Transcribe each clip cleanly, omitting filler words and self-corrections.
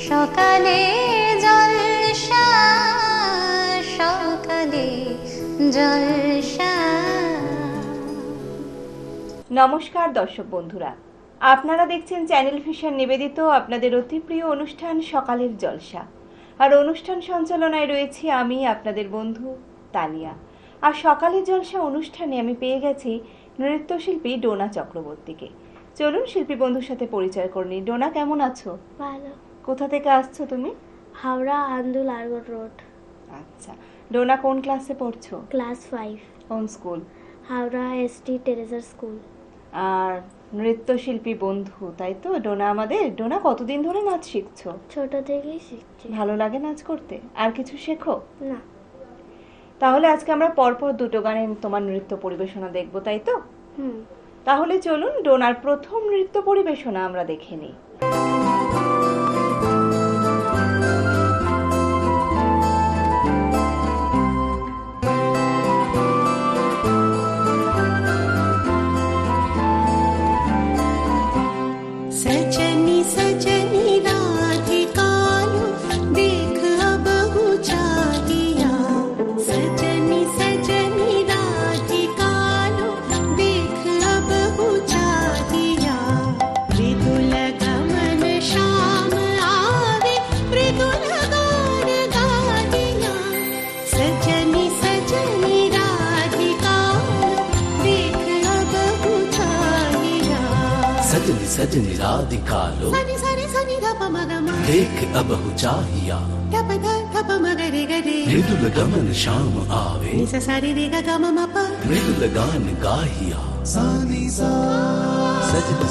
সকালে জলসা, সকালে জলসা। নমস্কার দর্শক বন্ধুরা, আপনারা দেখছেন চ্যানেল ভিশন নিবেদিত আপনাদের অতি প্রিয় অনুষ্ঠান সকালের জলসা। আর অনুষ্ঠান সঞ্চালনায় রয়েছি আমি আপনাদের বন্ধু তানিয়া। আর সকালের জলসা অনুষ্ঠানে আমি পেয়ে গেছি নৃত্যশিল্পী ডোনা চক্রবর্তীকে। চলুন শিল্পী বন্ধুর সাথে পরিচয় করে নিই। ডোনা, কেমন আছো? ভালো। কোথা থেকে আসছো তুমি? হাওড়া আন্দুল আরগড রোড। আচ্ছা, ডোনা কোন ক্লাসে পড়ছো? ক্লাস 5। কোন স্কুল? হাওড়া এসটি টেরেজার স্কুল। আর নৃত্যশিল্পী বন্ধু, তাই তো ডোনা আমাদের? ডোনা, কতদিন ধরে নাচ শিখছো? ছোট থেকেই শিখছি। ভালো লাগে নাচ করতে? আর কিছু শেখো? না। তাহলে আজকে আমরা পরপর দুটো গানে তোমার নৃত্য পরিবেশনা দেখবো, তাই তো? তাহলে চলুন ডোনার প্রথম নৃত্য পরিবেশনা আমরা দেখে নিই। सजनी सजनी राधिकालो देख अब चाहिया। सजनी सजनी राधिकालो देख अब चाहिया। मृदुल गमन श्याम आवे मृदुल गान गाहिया। सजनी सजनी राधिकालो देख अब चाहिया। सजनी सजनी राधिकालो सनि सनि सनि धप मग म देख अब चाहिया। धप ध धप मग रे ग रे मृदुल गमन शाम आवे नि स सारि रे ग ग म म प मृदुल गान गाहिया। सजनी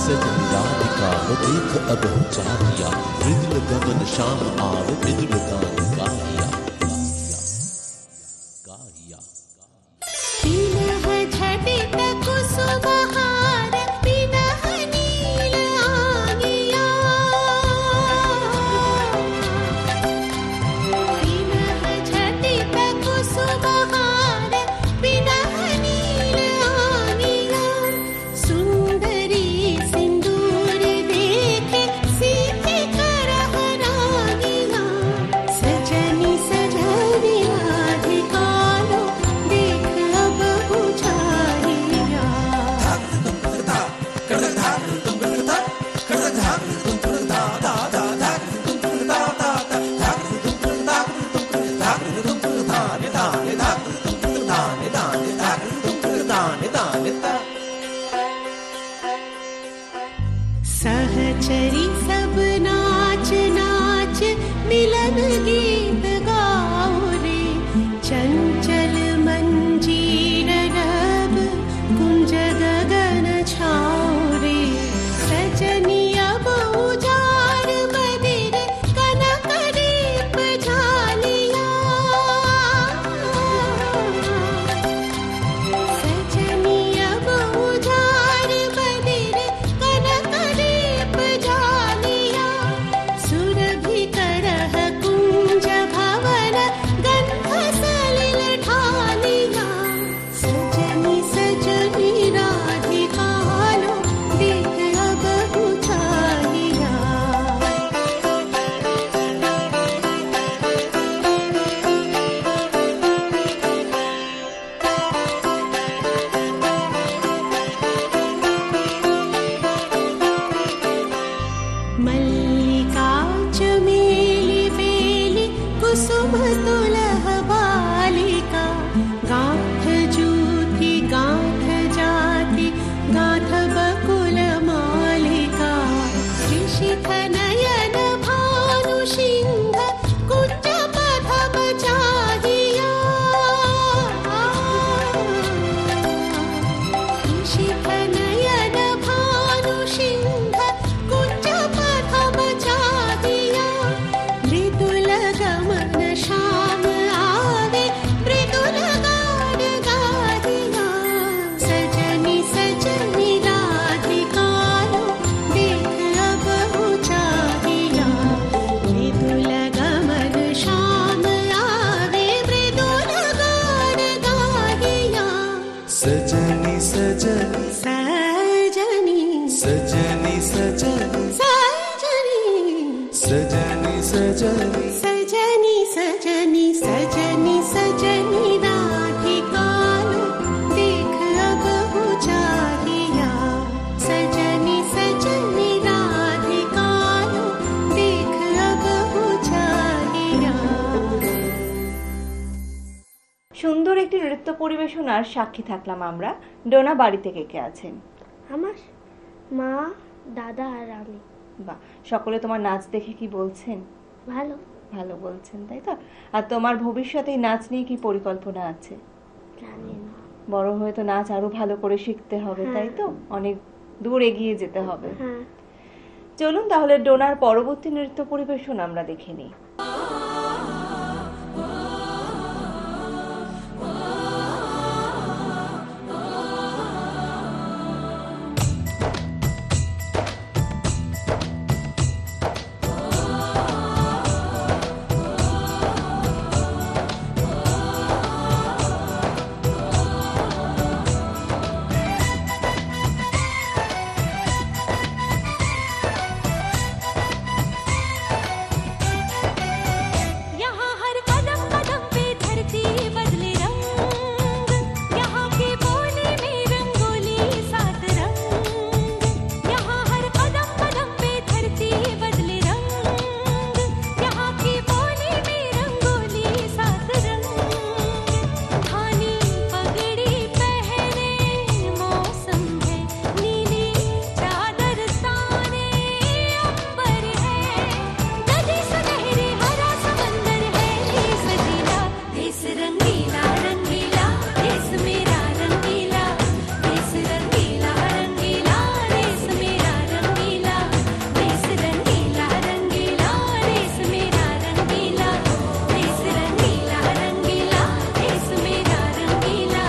सजनी राधिकालो देख अब चाहिया। मृदुल गमन शाम आवे मृदुल गान गाहिया गाहिया। पिनह झटित कुसुमहार पिनह नील आगिया। पिनह झटित कुसुमहार पिनह नील आगिया। सुंदरी सिंदूर देखे सीते करह रागिया। सजनी सजनी सजनी सजनी सजनी सजनी सजनी राधिकालो देख अब उजालिया सजनी सजनी राधिकालो देख अब उजालिया সুন্দর একটি নৃত্য পরিবেশনার সাক্ষী থাকলাম আমরা। ডোনা বাড়িতে কে কে আছেন? আমার মা, দাদা আর আমি। বাহ, সকলে তোমার নাচ দেখে কি বলছেন? ভালো। ভালো বলছেন, তাই তো? আর তোমার ভবিষ্যতে এই নাচ নিয়ে কি পরিকল্পনা আছে? জানি না। বড় হয়ে তো নাচ আরো ভালো করে শিখতে হবে, তাই তো? অনেক দূর এগিয়ে যেতে হবে। হ্যাঁ। চলুন তাহলে ডোনার পরবর্তী নৃত্য পরিবেশন আমরা দেখে নিই। यहाँ हर कदम कदम पे धरती बदले रंग यहाँ की बोली में रंगोली सात रंग यहाँ हर कदम कदम पे धरती बदले रंग यहाँ की बोली में रंगोली सात रंग धानी पगड़ी पहने मौसम है नीली चादर ताने अंबर है नदी सुनहरी हरा समंदर है देश रंगीला रंगीला देश मेरा रंगीला देश रंगीला रंगीला देश मेरा रंगीला देश रंगीला रंगीला देश मेरा रंगीला देश रंगीला रंगीला देश मेरा रंगीला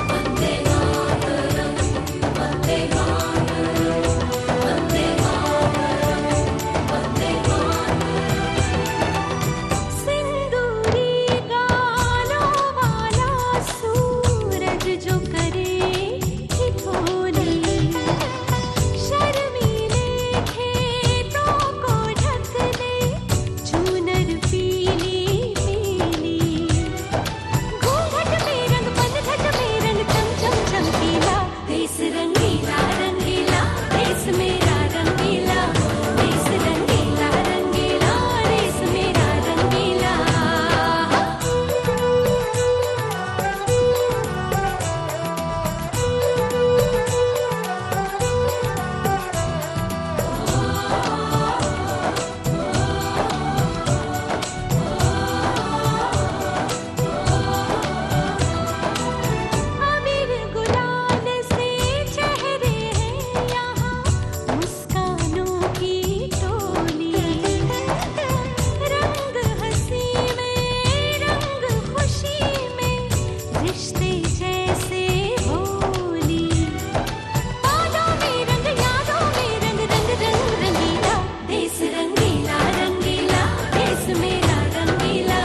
वंदे मातरम वंदे मातरम वंदे मातरम वंदे मातरम सिंदूरी गालों वाला सूरज जो करे ठिठोली शर्मीले खेतों को ढक ले चूनर पीली पीली घूंघट में रंग पनघट में रंग चम चम चमकीला देश रंगीला रंगीला देश मेरा रंगीला देश रंगीला रंगीला देश मेरा रंगीला अबीर गुलाल से चेहरे हैं यहाँ मुस्कानों की टोली रंग हंसी में रंग खुशी में रिश्ते जैसे होली बादों में रंग यादों में रंग रंग रंग रंगीला देश रंगीला रंगीला देश मेरा रंगीला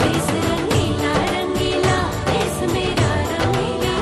देश रंगीला रंगीला देश मेरा रंगीला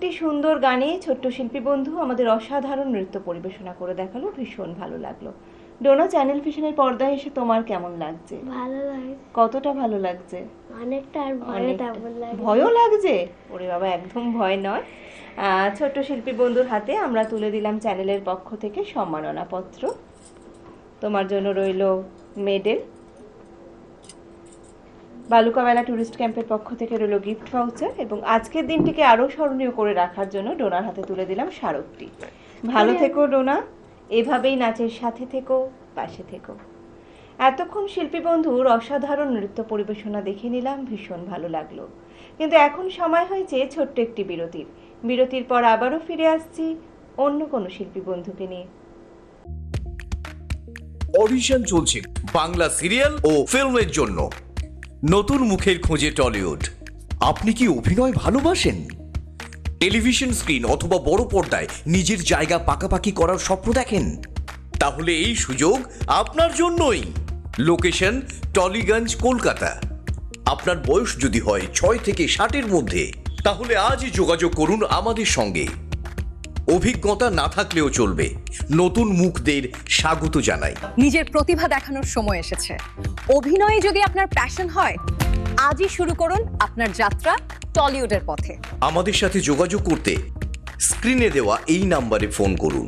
একটি সুন্দর গানে ছোট্ট শিল্পী বন্ধু আমাদের অসাধারণ নৃত্য পরিবেশনা করে দেখালো, ভীষণ ভালো লাগলো। ডোনা, চ্যানেল ভিশনের পর্দায় এসে তোমার কেমন লাগছে? ভালো লাগে, কতটা ভালো লাগছে? অনেকটা। আর ভয়ও অনেকটা। তেমন লাগে। ভয়ও লাগছে? ওরে বাবা, একদম ভয় নয়। ছোট্ট শিল্পী বন্ধুর হাতে আমরা তুলে দিলাম চ্যানেলের পক্ষ থেকে সম্মাননা পত্র। তোমার জন্য রইল মেডেল। বালুকাবেলা টুরিস্ট ক্যাম্পের পক্ষ থেকে রইল গিফট ভাউচার, এবং আজকের দিনটিকে আরো স্মরণীয় করে রাখার জন্য ডোনার হাতে তুলে দিলাম স্মারকটি। ভালো থেকো ডোনা, এভাবেই নাচের সাথে থেকো, পাশে থেকো। এতক্ষণ শিল্পী বন্ধুর অসাধারণ নৃত্য পরিবেশনা দেখে নিলাম, ভীষণ ভালো লাগলো। কিন্তু এখন সময় হয়েছে ছোট্ট একটি বিরতির। বিরতির পর আবারও ফিরে আসছি অন্য কোনো শিল্পী বন্ধুকে নিয়ে। অডিশন চলছে বাংলা সিরিয়াল ও ফিল্মের জন্য। নতুন মুখের খোঁজে টলিউড। আপনি কি অভিনয় ভালোবাসেন? টেলিভিশন স্ক্রিন অথবা বড় পর্দায় নিজের জায়গা পাকাপাকি করার স্বপ্ন দেখেন? তাহলে এই সুযোগ আপনার জন্যই। লোকেশন টলিগঞ্জ, কলকাতা। আপনার বয়স যদি হয় 6 থেকে 60-এর মধ্যে, তাহলে আজই যোগাযোগ করুন আমাদের সঙ্গে। অভিজ্ঞতা না থাকলেও চলবে, নতুন মুখদের স্বাগত জানাই। নিজের প্রতিভা দেখানোর সময় এসেছে। অভিনয়ে যদি আপনার প্যাশন হয়, আজই শুরু করুন আপনার যাত্রা টলিউডের পথে। আমাদের সাথে যোগাযোগ করতে স্ক্রিনে দেওয়া এই নাম্বারে ফোন করুন।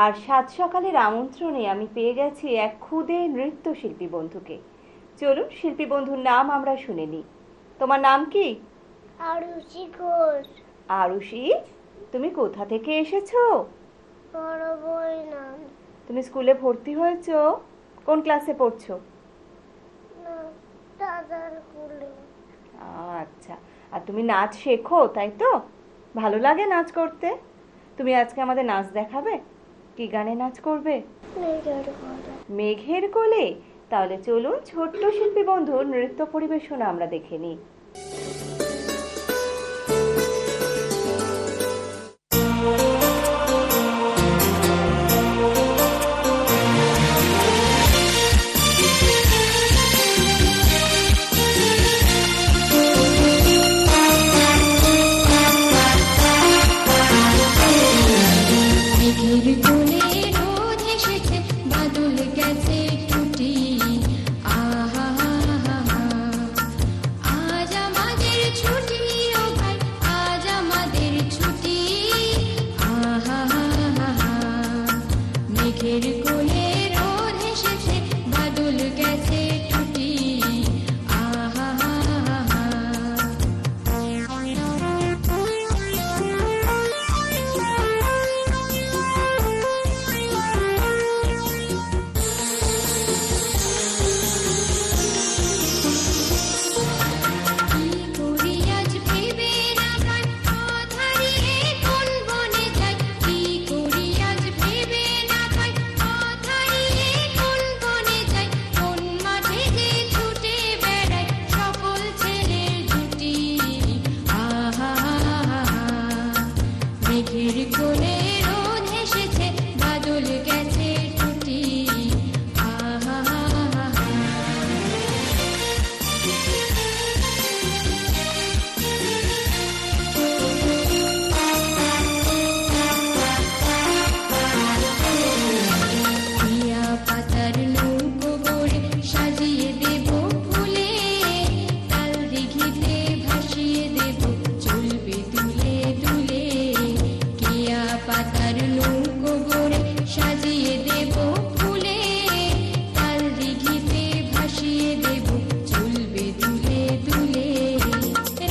আর সাত সকালের আমন্ত্রণে আমি পেয়ে গেছি এক ক্ষুদে নৃত্যশিল্পী বন্ধুকে। চলুন শিল্পী বন্ধুর নাম আমরা শুনে নিই। তোমার নাম কি? আরুষি ঘোষ। আরুষি, তুমি কোথা থেকে এসেছো? বড় বই নাম তুমি স্কুলে ভর্তি হয়েছো? কোন ক্লাসে পড়ছো? না, দাদার কুলে। আচ্ছা, আর তুমি নাচ শেখো, তাই তো? ভালো লাগে নাচ করতে? তুমি আজকে আমাদের নাচ দেখাবে? কি গানে নাচ করবে? মেঘের ঘরে। মেঘের কোলে? তাহলে চলুন ছোট্ট শিল্পী বন্ধুর নৃত্য পরিবেশনা আমরা দেখে নিই। মেঘের কোলে রোদ এসেছে, বাদল গেছে টুটি। আহা আজ আমাদের ছুটি, ও ভাই আজ আমাদের ছুটি। আহা মেঘের কোলে রোদ এসেছে, বাদল গেছে টুটি। আহা কি করি আজ ভেবে না পাই, পথ হারিয়ে কোন বনে যাই। কি করি আজ ভেবে না পাই, পথ হারিয়ে কোন বনে যাই। কোন মাঠে যে ছুটে বেড়াই সকল ছেলের জুটি। আহা মেঘের কোলে রোদ এসেছে, বাদল গেছে টুটি। আহা পিয়া পাতার নৌকো গড়ে সাজিয়ে দেব ফুলে, তাল দিঘিতে ভাসিয়ে দেব চলবে দুলে দুলে। কিয়া পাতার নৌকো গড়ে সাজিয়ে দেব ফুলে, তাল দিঘিতে ভাসিয়ে দেব চলবে দুলে দুলে।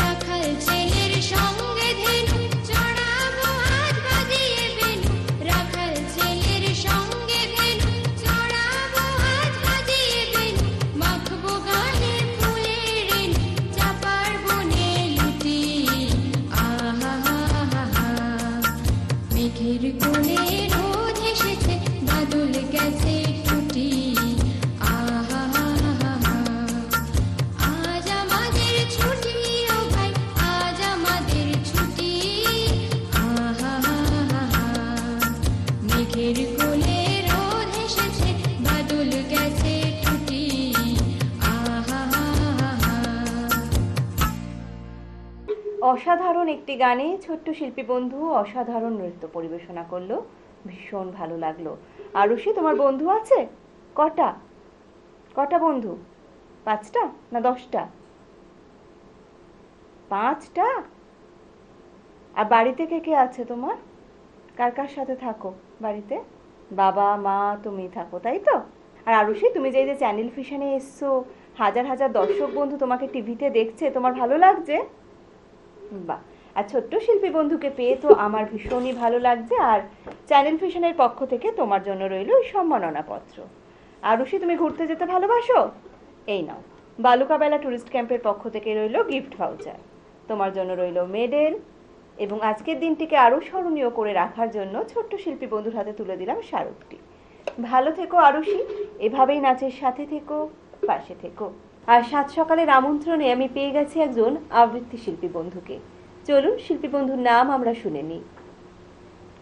রাখাল ছেলের সঙ্গে ধেনু চড়াবো হাত বাজিয়ে বেনু। রাখাল ছেলের সঙ্গে ধেনু চড়াবো হাত বাজিয়ে বেনু। মাখবো গালে ফুলের রেণু, চাপার বনে লুটি। আহা মেঘের কোলে রোদ এসেছে, বাদল গেছে টুটি। আহা আজ আমাদের ছুটি, ও ভাই আজ আমাদের ছুটি। আহা মেঘের কোলে রোদ এসেছে, বাদল গেছে টুটি। আহা একটি গানে ছোট্ট শিল্পী বন্ধু অসাধারণ নৃত্য পরিবেশনা করলো, ভীষণ ভালো লাগলো। আরুষি, তোমার বন্ধু আছে কটা? কটা বন্ধু? 5টা না 10টা? 5টা। আর বাড়িতে কে কে আছে তোমার? কার কার সাথে থাকো বাড়িতে? বাবা মা তুমি থাকো, তাই তো? আর আরুষি, তুমি যে এই যে চ্যানেল ভিশনে এসছো, হাজার হাজার দর্শক বন্ধু তোমাকে টিভিতে দেখছে, তোমার ভালো লাগছে? বাহ। আর ছোট্ট শিল্পী বন্ধুকে পেয়ে তো আমার ভীষণই ভালো লাগছে। আর চ্যানেল ভিশনের পক্ষ থেকে তোমার জন্য রইল ওই সম্মাননা পত্র। আরুষি, তুমি ঘুরতে যেতে ভালোবাসো? এই নাও, বালুকাবেলা টুরিস্ট ক্যাম্পের পক্ষ থেকে রইল গিফট ভাউচার, তোমার জন্য রইল মেডেল, এবং আজকের দিনটিকে আরও স্মরণীয় করে রাখার জন্য ছোট্ট শিল্পী বন্ধুর হাতে তুলে দিলাম স্মারকটি। ভালো থেকো আরুষি, এভাবেই নাচের সাথে থেকো, পাশে থেকো। আর সাত সকালের আমন্ত্রণে আমি পেয়ে গেছি একজন আবৃত্তি শিল্পী বন্ধুকে। চলুন শিল্পী বন্ধুর নাম আমরা শুনে নিই।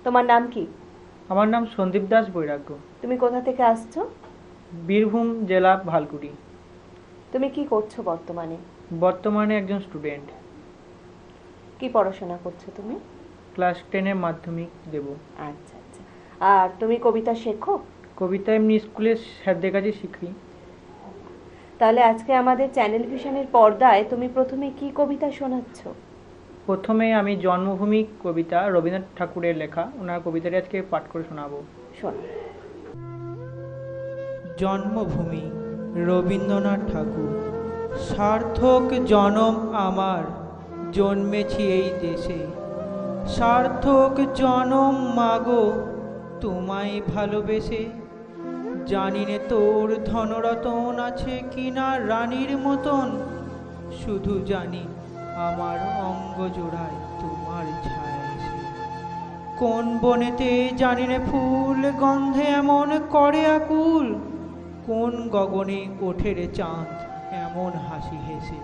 তোমার নাম কি? আমার নাম সন্দীপ দাস বৈরাগ্য। তুমি কোথা থেকে আসছো? বীরভূম জেলা ভালকুড়ি। তুমি কি করছো বর্তমানে? বর্তমানে একজন স্টুডেন্ট। কি পড়াশোনা করছো তুমি? ক্লাস 10-এ মাধ্যমিক দেব। আচ্ছা আচ্ছা। আর তুমি কবিতা শেখো? কবিতা এমনি স্কুলে স্যারদের কাছে শিখি। তাহলে আজকে আমাদের চ্যানেল ভিশনের পর্দায় তুমি প্রথমে কি কবিতা শোনাচ্ছ? প্রথমে আমি জন্মভূমি কবিতা রবীন্দ্রনাথ ঠাকুরের লেখা, ওনার কবিতাটি আজকে পাঠ করে শোনাবো। শোনো। জন্মভূমি রবীন্দ্রনাথ ঠাকুর। সার্থক জনম আমার, জন্মেছি এই দেশে। সার্থক জনম মাগো, তোমায় ভালোবেসে। জানি নে তোর ধনরতন আছে কিনা রানীর মতন, শুধু জানি আমার অঙ্গ জোড়ায় তোমার ছায়া এসে। কোন বনেতে জানি নে ফুল গন্ধে এমন করে আকুল, কোন গগনে ওঠে রে চাঁদ এমন হাসি হেসে।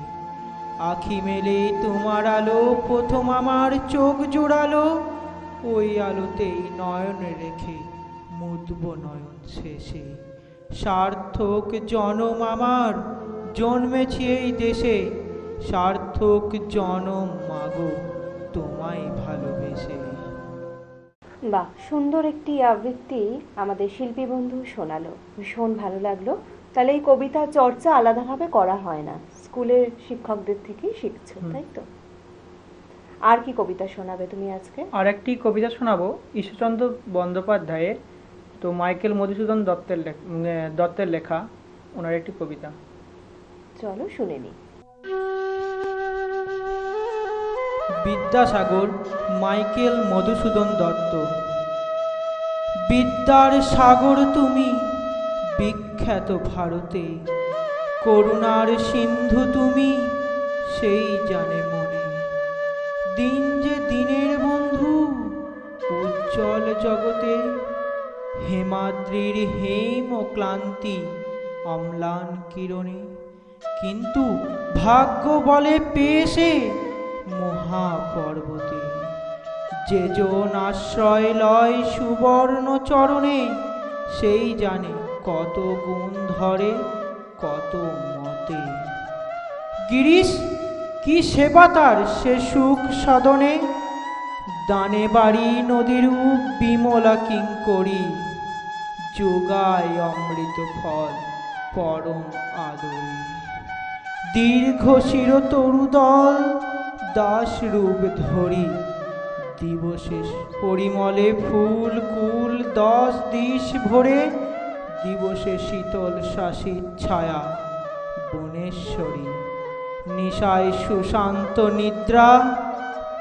আখি মেলে তোমার আলো প্রথম আমার চোখ জোড়ালো, ওই আলোতেই নয়ন রেখে মুদব নয়ন শেষে। সার্থক জনম আমার, জন্মেছি এই দেশে। সার্থক জনম মাগো, তোমায় ভালোবেসে। বাহ, সুন্দর একটি আবৃত্তি আমাদের শিল্পী বন্ধু শোনালো, ভীষণ ভালো লাগলো। তাহলে এই কবিতা চর্চা আলাদাভাবে করা হয় না, স্কুলের শিক্ষকদের থেকেই শিখছো, তাই তো? আর কি কবিতা শোনাবে তুমি আজকে? আর একটি কবিতা শোনাবো ঈশ্বরচন্দ্র বন্দ্যোপাধ্যায়ের, তো মাইকেল মধুসূদন দত্তের লেখা ওনার একটি কবিতা। চলো শুনে নি। বিদ্যাসাগর মাইকেল মধুসূদন দত্ত। বিদ্যার সাগর তুমি বিখ্যাত ভারতে, করুণার সিন্ধু তুমি সেই জানে মনে। দিন যে দিনের বন্ধু উজ্জ্বল জগতে, হেমাদ্রির হেম ও ক্লান্তি অম্লান কিরণে। কিন্তু ভাগ্য বলে পেয়েছে মহাপর্বতে, যে জন আশ্রয় লয় সুবর্ণ চরণে, সেই জানে কত গুণ ধরে কত মতে। গিরিশ কি সেবা তার সে সুখ সদনে, দানে বাড়ি নদীরূপ বিমলা কিঙ্করী, যোগায় অমৃত ফল পরম আদরী। দীর্ঘ শির তরুদল দাস রূপ ধরি, দিবসে পরিমলে ফুল কুল 10 দিশ ভরে। দিবসে শীতল শাসী ছায়া বনেশ্বরী, নিশায় সুশান্ত নিদ্রা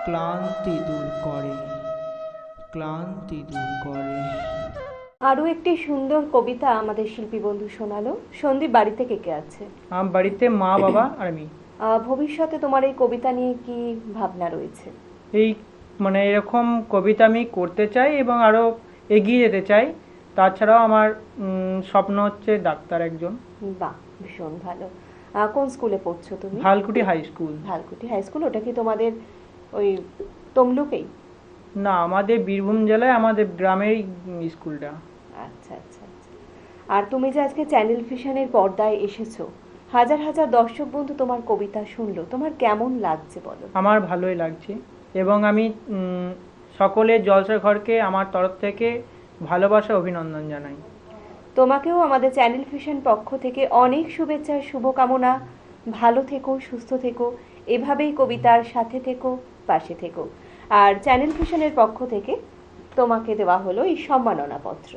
ক্লান্তি দূর করে, ক্লান্তি দূর করে। আরো একটি সুন্দর কবিতা আমাদের শিল্পী বন্ধু শোনালো। সন্দীপ, বাড়িতে কে কে আছে? আমার বাড়িতে মা, বাবা আর আমি। ভবিষ্যতে তোমার এই কবিতা নিয়ে কি ভাবনা রয়েছে? এই মানে এরকম কবিতা আমি করতে চাই এবং আরো এগিয়ে যেতে চাই। তাছাড়াও আমার স্বপ্ন হচ্ছে ডাক্তার একজন। বাহ, ভীষণ ভালো। কোন স্কুলে পড়ছো তুমি? ভালকুটি হাই স্কুল। ভালকুটি হাই স্কুল, ওটা কি তোমাদের ওই তমলুকেই? না, আমাদের বীরভূম জেলায় আমাদের গ্রামের স্কুলটা। আচ্ছা আচ্ছা আচ্ছা। আর তুমি যে আজকে চ্যানেল ভিশনের পর্দায় এসেছো, হাজার হাজার দর্শক বন্ধু তোমার কবিতা শুনলো, তোমার কেমন লাগছে বলো? আমার ভালোই লাগছে। এবং আমি সকলের জলসা ঘরকে আমার তরফ থেকে ভালোবাসা অভিনন্দন জানাই। তোমাকেও আমাদের চ্যানেল ভিশন পক্ষ থেকে অনেক শুভেচ্ছা, শুভকামনা। ভালো থেকো, সুস্থ থেকো, এভাবেই কবিতার সাথে থেকো, পাশে থেকো। আর চ্যানেল ভিশনের পক্ষ থেকে তোমাকে দেওয়া হলো এই সম্মাননাপত্র।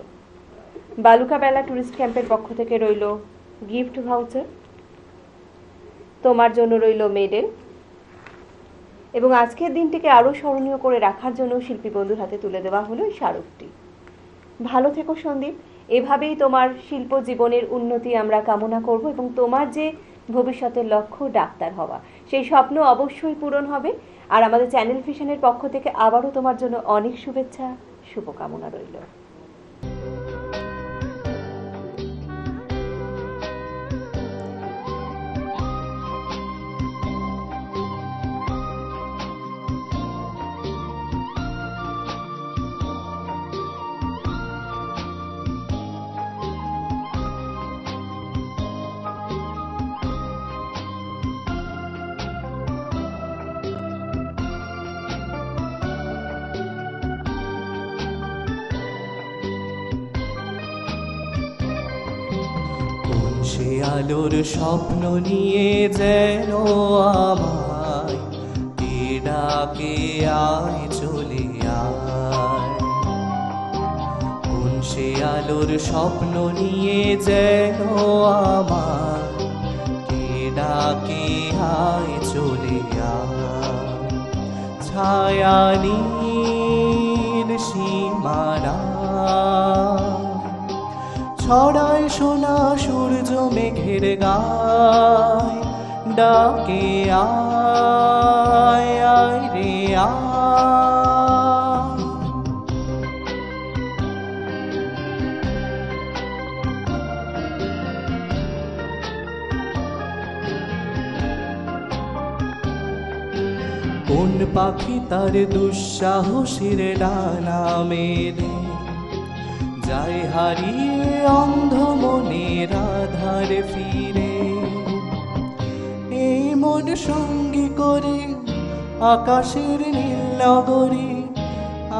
বালুকাবেলা ট্যুরিস্ট ক্যাম্পের পক্ষ থেকে রইল গিফট ভাউচার, তোমার জন্য রইল মেডেল, এবং আজকের দিনটিকে আরও স্মরণীয় করে রাখার জন্য শিল্পী বন্ধুর হাতে তুলে দেওয়া হলো এই স্মারকটি। ভালো থেকো সন্দীপ, এভাবেই তোমার শিল্প জীবনের উন্নতি আমরা কামনা করব, এবং তোমার যে ভবিষ্যতের লক্ষ্য ডাক্তার হওয়া, সেই স্বপ্ন অবশ্যই পূরণ হবে। আর আমাদের চ্যানেল ভিশনের পক্ষ থেকে আবারও তোমার জন্য অনেক শুভেচ্ছা, শুভকামনা রইল। সে আলোর স্বপ্ন নিয়ে যেন আমায় কে ডাকে আয় চলে আয়। কোন সে আলোর স্বপ্ন নিয়ে যেন আমায় কে ডাকে আয় চলে আয়। ছায়া নীল সীমানা ছড়ায় সোনা সূর্য মেঘের গায়, ডাকে আয় আয় রে আয়। কোন পাখি তার দুঃসাহসের ডানা মেলে যায় হারিয়ে অন্ধ মনের আধার ফিরে। এই মন সঙ্গী করে আকাশের নীল নগরে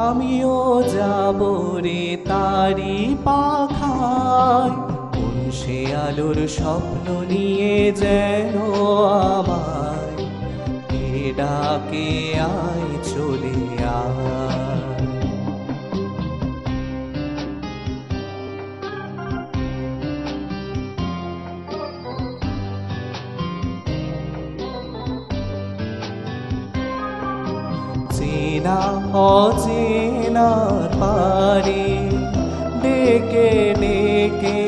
আমিও যাব রে তারি পাখায়। কোন সে আলোর স্বপ্ন নিয়ে যেন আমায় কে ডাকে আয় চলে আয়। চেনা অচেনার পারে ডেকে ডেকে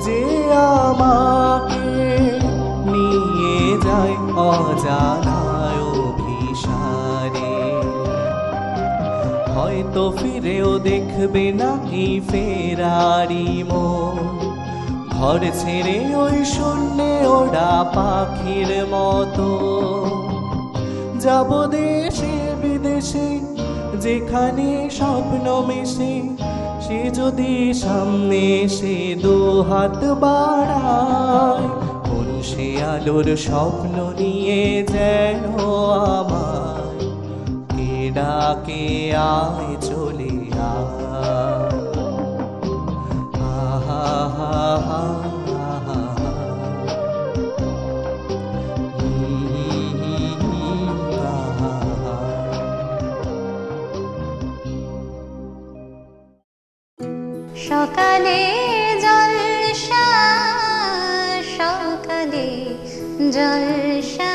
যে আমাকে নিয়ে যায় অজানায় অভিসারে। হয়তো ফিরেও দেখবে না এই ফেরারি মন, ঘর ছেড়ে ওই শূন্যে ওড়া পাখির মতো। যাব দেশে বিদেশে যেখানে স্বপ্ন মেশে, সে যদি সামনে সে দু হাত বাড়ায়। কোন সে আলোর স্বপ্ন নিয়ে যেন আমায় কে ডাকে আয় চলে আয়। আহা হা হা হা সকালে জলসা, সকালে জলসা।